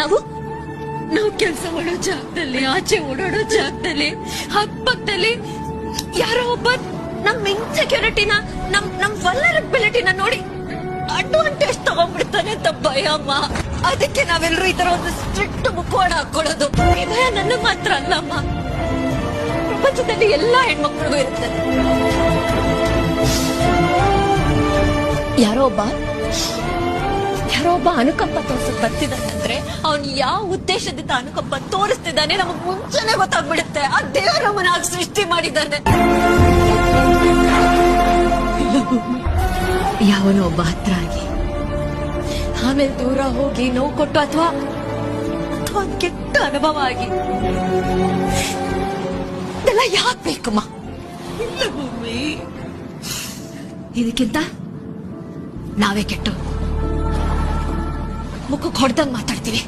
ನಾವು ಕೆಲಸ ಮಾಡೋ ಜಾಗದಲ್ಲಿ, ಆಚೆ ಓಡಾಡೋ ಜಾಗದಲ್ಲಿ, ಹಕ್ಕಪಕ್ಕದಲ್ಲಿ ಯಾರೋ ಒಬ್ಬ ನಮ್ ಇನ್ಸೆಕ್ಯೂರಿಟಿನ, ನಮ್ ವಲ್ನರಬಿಲಿಟಿನ ನೋಡಿ ಅಡ್ವಾಂಟೇಜ್ ತಗೊಂಡ್ಬಿಡ್ತಾನೆ ಅಂತ ಭಯ ಅಮ್ಮ. ಅದಕ್ಕೆ ನಾವೆಲ್ಲರೂ ಈ ತರ ಒಂದು ಸ್ಟ್ರಿಕ್ಟ್ ಮುಖವಾಡ ಹಾಕೊಳ್ಳೋದು. ಈ ಭಯ ನನ್ನ ಮಾತ್ರ ಅಲ್ಲಮ್ಮ, ಪ್ರಪಂಚದಲ್ಲಿ ಎಲ್ಲಾ ಹೆಣ್ಮಕ್ಳಿಗೂ ಇರುತ್ತೆ. ಯಾರೋ ಒಬ್ಬ ಅನುಕಂಪ ತೋರ್ಸಕ್ ಬರ್ತಿದ್ದಾನಂದ್ರೆ ಅವ್ನು ಯಾವ ಉದ್ದೇಶದಿಂದ ಅನುಕಂಪ ತೋರಿಸ್ತಿದ್ದಾನೆ ನಮಗ್ ಮುಂಚೆನೆ ಗೊತ್ತಾಗ್ಬಿಡುತ್ತೆ. ಆ ದೇವರ ನಮ್ಮನ್ನ ಆಗ ಸೃಷ್ಟಿ ಮಾಡಿದ್ದಾನೆ. ಯಾವನೋ ಒಬ್ಬ ಹತ್ರ ಆಗಿ ಆಮೇಲೆ ದೂರ ಹೋಗಿ ನೋವು ಕೊಟ್ಟು ಅಥವಾ ಒಂದ್ ಕೆಟ್ಟ ಅನುಭವ ಆಗಿ ಇದೆಲ್ಲ ಯಾಕೆ ಬೇಕಮ್ಮ? ಇದಕ್ಕಿಂತ ನಾವೇ ಕೆಟ್ಟು ಮುಖಕ್ಕೆ ಹೊಡೆದಂಗ್ ಮಾತಾಡ್ತೀವಿ.